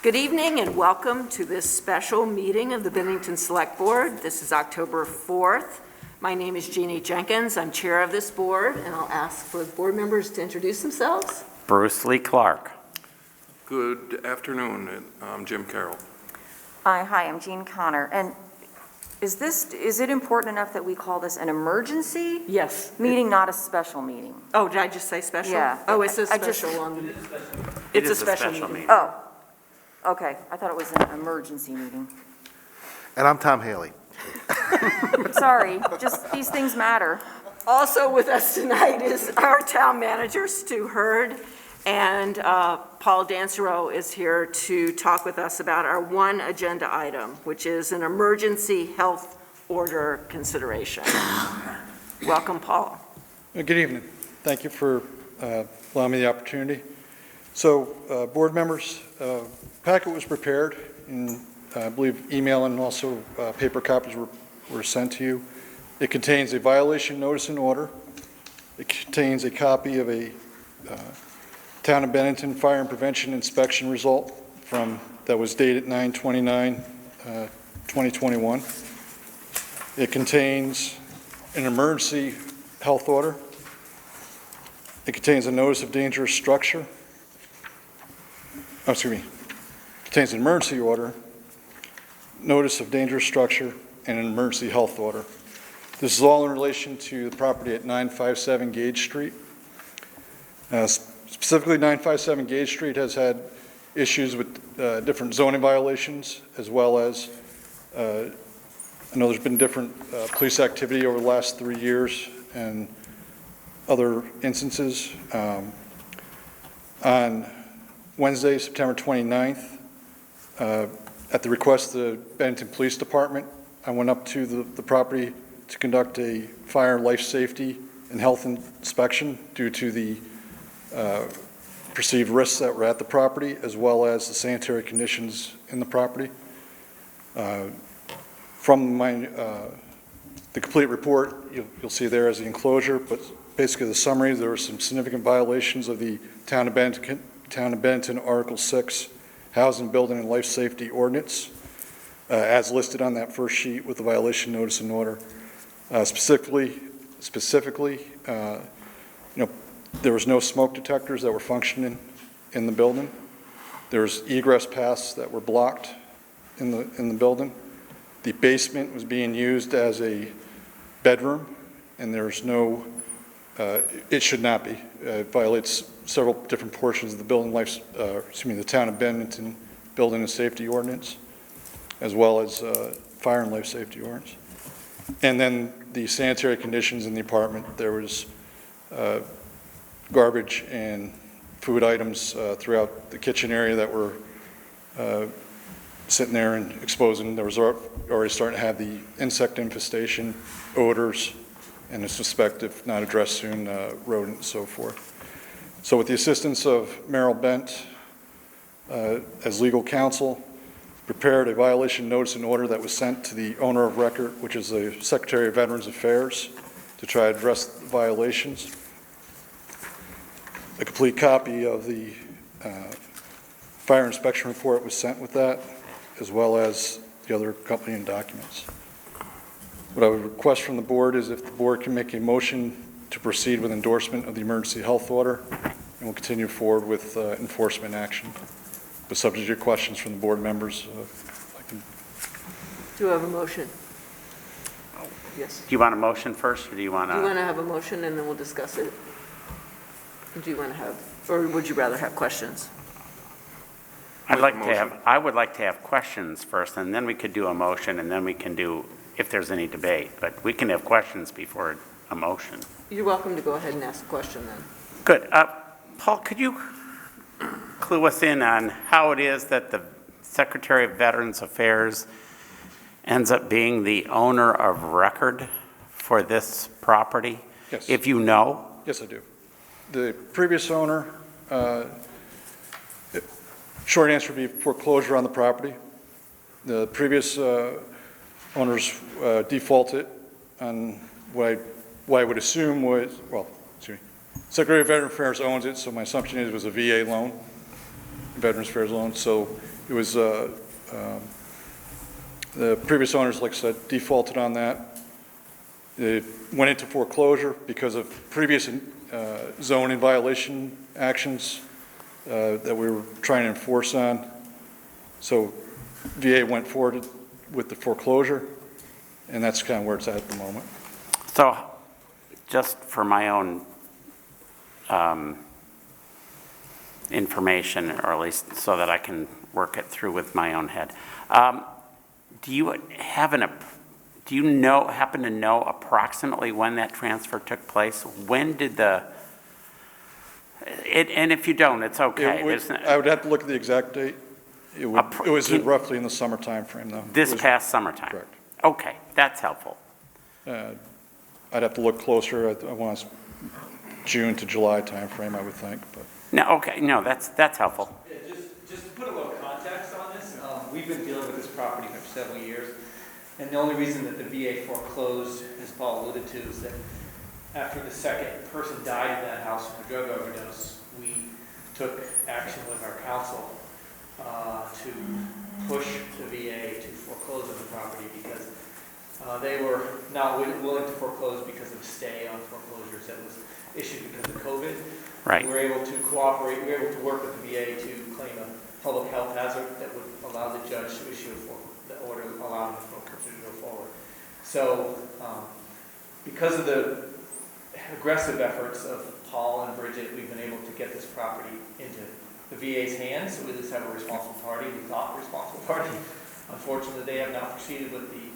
Good evening and welcome to this special meeting of the Bennington Select Board. This is October 4th. My name is Jeannie Jenkins. I'm chair of this board, and I'll ask for the board members to introduce themselves. Bruce Lee Clark. Good afternoon. I'm Jim Carroll. Hi, I'm Jean Connor. And is it important enough that we call this an emergency Yes. meeting, not a special meeting? Oh, did I just say special? Yeah. Oh, it says I just- special on. It It's a is special meeting. Oh, okay. I thought it was an emergency meeting. And I'm Tom Haley. Sorry, just these things matter. Also with us tonight is our town manager, Stu Hurd, and Paul Dansereau is here to talk with us about our one agenda item, which is an emergency health order consideration. Welcome, Paul. Good evening. Thank you for allowing me the opportunity. So, board members, packet was prepared, and I believe email and also paper copies were sent to you. It contains a violation notice and order. It contains a copy of a Town of Bennington Fire and Prevention Inspection result that was dated 9/29/2021. It contains an emergency health order. It contains a notice of dangerous structure. It contains an emergency order, notice of dangerous structure, and an emergency health order. This is all in relation to the property at 957 Gage Street. Specifically, 957 Gage Street has had issues with different zoning violations, as well as, I know there's been different police activity over the last 3 years and other instances. On Wednesday, September 29th, at the request of the Bennington Police Department, I went up to the property to conduct a fire, life safety, and health inspection due to the perceived risks that were at the property, as well as the sanitary conditions in the property. From the complete report, you'll see there as the enclosure, but basically the summary, there were some significant violations of the Town of Bennington Article 6 Housing, Building, and Life Safety Ordinance, as listed on that first sheet with the violation notice and order. Specifically, there was no smoke detectors that were functioning in the building. There's egress paths that were blocked in the building. The basement was being used as a bedroom, and there's no, it should not be. It violates several different portions of the the Town of Bennington Building and Safety Ordinance, as well as fire and life safety ordinance. And then the sanitary conditions in the apartment, there was garbage and food items throughout the kitchen area that were sitting there and exposing. There was already starting to have the insect infestation, odors, and a suspect, if not addressed soon, rodent and so forth. So with the assistance of Merrill Bent as legal counsel, prepared a violation notice and order that was sent to the owner of record, which is the Secretary of Veterans Affairs, to try to address the violations. A complete copy of the fire inspection report was sent with that, as well as the other accompanying documents. What I would request from the board is if the board can make a motion to proceed with endorsement of the emergency health order, and we'll continue forward with enforcement action. But subject to your questions from the board members, I can. Do you have a motion? Yes. Do you want a motion first, or do you want Do you to? want to have a motion and then we'll discuss it? Or do you want to have, or would you rather have questions? I would like to have questions first, and then we could do a motion, and then we can do, if there's any debate. But we can have questions before a motion. You're welcome to go ahead and ask a question then. Good. Paul, could you clue us in on how it is that the Secretary of Veterans Affairs ends up being the owner of record for this property? Yes. If you know? Yes, I do. The previous owner, short answer would be foreclosure on the property. The previous owners defaulted on what I would assume was, Secretary of Veterans Affairs owns it, so my assumption is it was a VA loan. Veterans Affairs loan. So it was, the previous owners, like I said, defaulted on that. It went into foreclosure because of previous zoning violation actions that we were trying to enforce on. So VA went forward with the foreclosure, and that's kind of where it's at the moment. So, just for my own information, or at least so that I can work it through with my own head, do you happen to know approximately when that transfer took place? When did and if you don't, it's okay. I would have to look at the exact date. It was roughly in the summer timeframe, though. This past summertime? Correct. Okay, that's helpful. I'd have to look closer. I want June to July timeframe, I would think, but. No, okay, no, that's helpful. Yeah, just to put a little context on this, we've been dealing with this property for several years, and the only reason that the VA foreclosed, as Paul alluded to, is that after the second person died in that house from a drug overdose, we took action with our council to push the VA to foreclose on the property because they were not willing to foreclose because of stay on foreclosures that was issued because of COVID. Right. We were able to cooperate, we were able to work with the VA to claim a public health hazard that would allow the judge to issue the order allowing the foreclosure to go forward. So because of the aggressive efforts of Paul and Bridget, we've been able to get this property into the VA's hands, so we at least have a responsible party. We thought responsible party. Unfortunately, they have not proceeded with the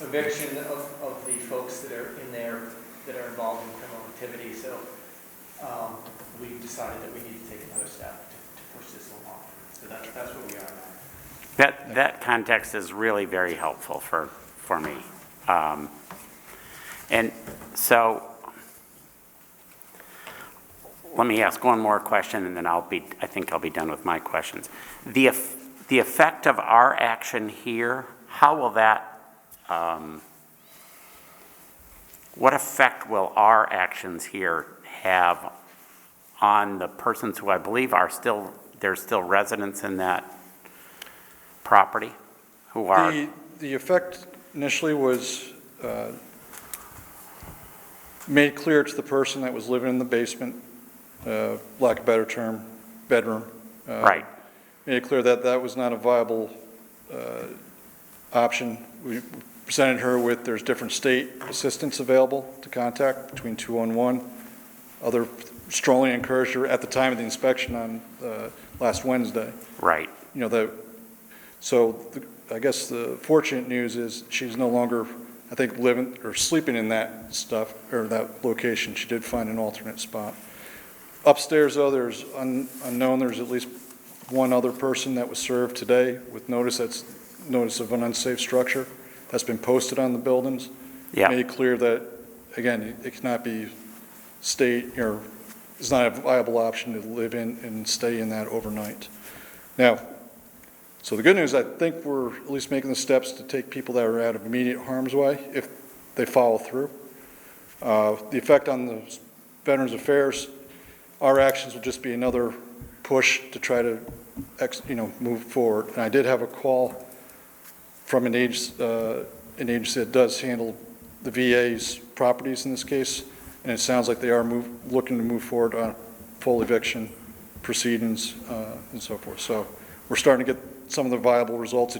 eviction of the folks that are in there that are involved in criminal activity. So we decided that we need to take another step to push this along. So that's where we are now. That context is really very helpful for me. And so let me ask one more question, and then I think I'll be done with my questions. The effect of our action here, how will that, what effect will our actions here have on the persons who I believe there's still residents in that property who are? The effect initially was made clear to the person that was living in the basement, lack of a better term, bedroom. Right. Made it clear that that was not a viable option. We presented her with, there's different state assistance available to contact between 211. Other strongly encouraged her at the time of the inspection on last Wednesday. Right. You know, I guess the fortunate news is she's no longer, I think, living or sleeping in that stuff, or that location. She did find an alternate spot. Upstairs, though, there's unknown, there's at least one other person that was served today with notice of an unsafe structure that's been posted on the buildings. Yeah. Made it clear that, again, it cannot be it's not a viable option to live in and stay in that overnight. Now, so the good news, I think we're at least making the steps to take people that are out of immediate harm's way if they follow through. The effect on the Veterans Affairs, our actions will just be another push to try to move forward. And I did have a call from an agency that does handle the VA's properties in this case, and it sounds like they are looking to move forward on full eviction proceedings and so forth. So we're starting to get some of the viable results.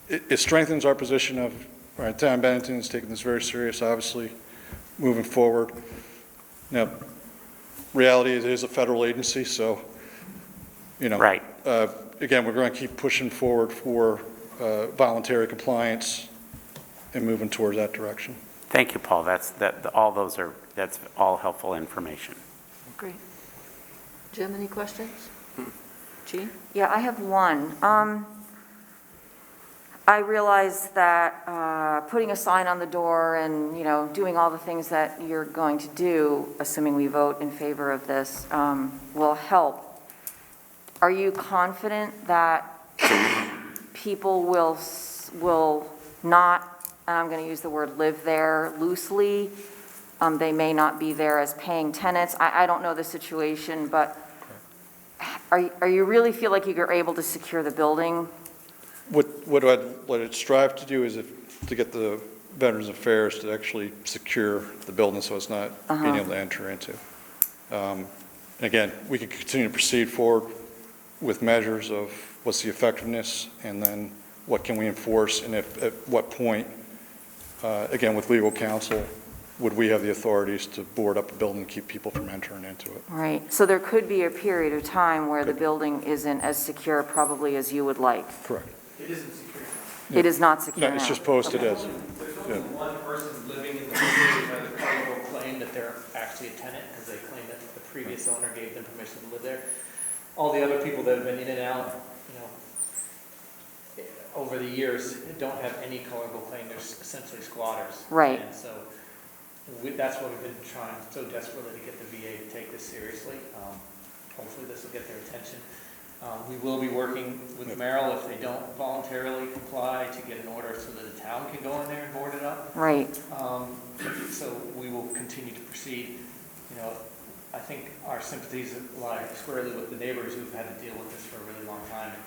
It strengthens our position of, all right, town Bennington is taking this very serious, obviously, moving forward. Now, reality, it is a federal agency, so, Right. Again, we're going to keep pushing forward for voluntary compliance and moving towards that direction. Thank you, Paul. That's all helpful information. Great. Jim, any questions? Jean? Yeah, I have one. I realize that putting a sign on the door and, doing all the things that you're going to do, assuming we vote in favor of this, will help. Are you confident that people will not, and I'm going to use the word live there loosely? They may not be there as paying tenants. I don't know the situation, but are you really feel like you're able to secure the building? What I'd strive to do is to get the Veterans Affairs to actually secure the building so it's not being able to enter into. Again, we could continue to proceed forward with measures of what's the effectiveness, and then what can we enforce, and at what point, again, with legal counsel, would we have the authorities to board up a building and keep people from entering into it? Right, so there could be a period of time where the building isn't as secure probably as you would like. Correct. It isn't secure. It is not secure No, it's now. just posted as, There's only one person living in the community who has a colorable claim that they're actually a tenant, because they claim that the previous owner gave them permission to live there. All the other people that have been in and out, over the years, don't have any colorable claim. They're essentially squatters. Right. And so that's what we've been trying so desperately to get the VA to take this seriously. Hopefully this will get their attention. We will be working with Merrill if they don't voluntarily comply to get an order so that the town can go in there and board it up. Right, So we will continue to proceed. I think our sympathies lie squarely with the neighbors who've had to deal with this for a really long time. And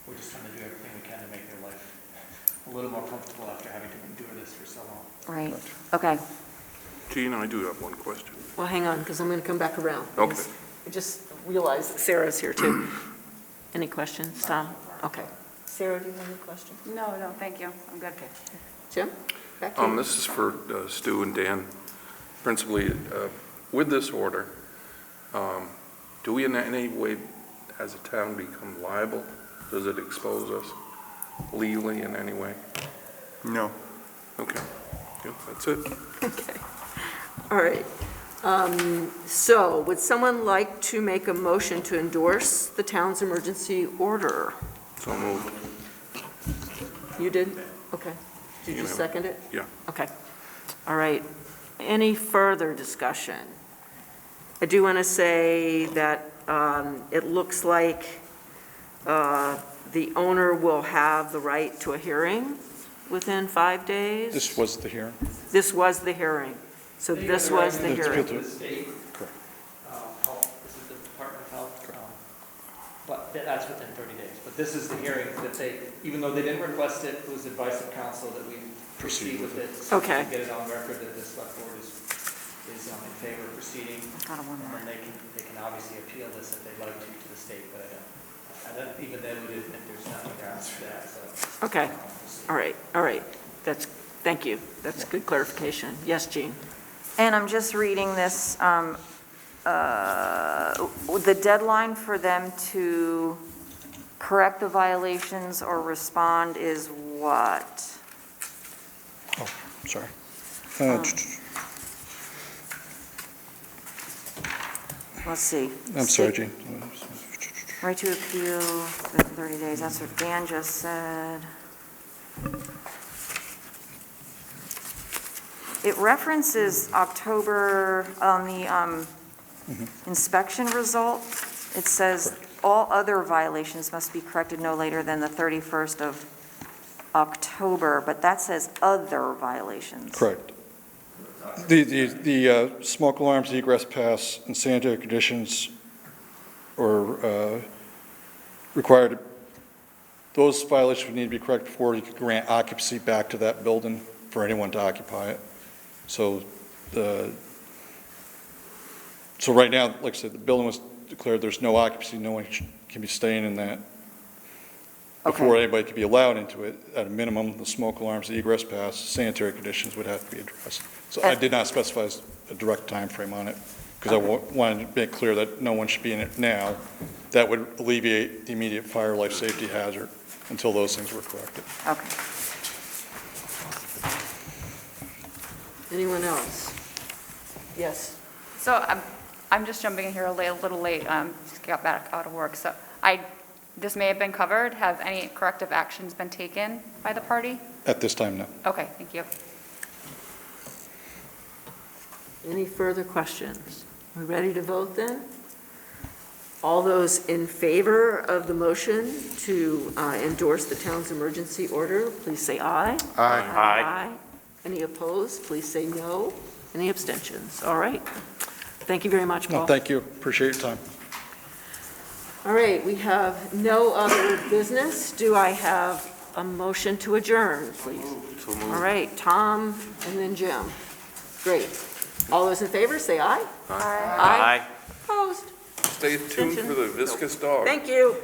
we're just trying to do everything we can to make their life a little more comfortable after having to endure this for so long. right, okay. Gene, I do have one question. Well, hang on, because I'm going to come back around. Okay. I just realized that Sarah's here too. Any questions, Tom? Okay. Sarah, do you have any questions? No, thank you. I'm good. Jim? Back to you. This is for Stu and Dan. Principally, with this order, do we in any way, as a town, become liable? Does it expose us legally in any way? no. Okay. Yeah, that's it. Okay. All right. So would someone like to make a motion to endorse the town's emergency order? So moved. You did? Okay. Did you You know. second it? Yeah. Okay. All right. Any further discussion? I do want to say that it looks like the owner will have the right to a hearing within 5 days. This was the hearing. This was the hearing. So this was the hearing. The state, Correct. health, this is the Department of Health, but that's within 30 days. But this is the hearing that even though they didn't request it, it was advice of counsel that we proceed with it. So Okay. to get it on record that the select board is in favor of proceeding. Got one more. And then they can obviously appeal this if they'd like to the state, but even then we didn't think there's not grounds for that, so. Okay. We'll see. All right. Thank you. That's good clarification. Yes, Jean? And I'm just reading this, the deadline for them to correct the violations or respond is what? Oh, sorry. Let's see. I'm sorry, Gene. Right to appeal within 30 days, that's what Dan just said. It references October on the inspection result. It says all other violations must be corrected no later than the 31st of October, but that says other violations. Correct. The smoke alarms, egress pass, and sanitary conditions are required. Those violations would need to be corrected before you could grant occupancy back to that building for anyone to occupy it. So right now, like I said, the building was declared there's no occupancy, no one can be staying in that. Before Okay. anybody could be allowed into it, at a minimum, the smoke alarms, the egress pass, sanitary conditions would have to be addressed. So I did not specify a direct time frame on it, because I wanted to make clear that no one should be in it now. That would alleviate the immediate fire, life safety hazard until those things were corrected. Okay. Anyone else? Yes. So I'm just jumping in here a little late, just got back out of work. So this may have been covered. Have any corrective actions been taken by the party? At this time, no. Okay, thank you. Any further questions? We ready to vote then? All those in favor of the motion to endorse the town's emergency order, please say aye. Aye. Aye. Any opposed, please say no. Any abstentions? All right. Thank you very much, No, Paul. thank you. Appreciate your time. All right, we have no other business. Do I have a motion to adjourn, please? So All moved. right, Tom and then Jim. Great. All those in favor, say aye. Aye. Opposed? Stay tuned for the viscous dog. Thank you.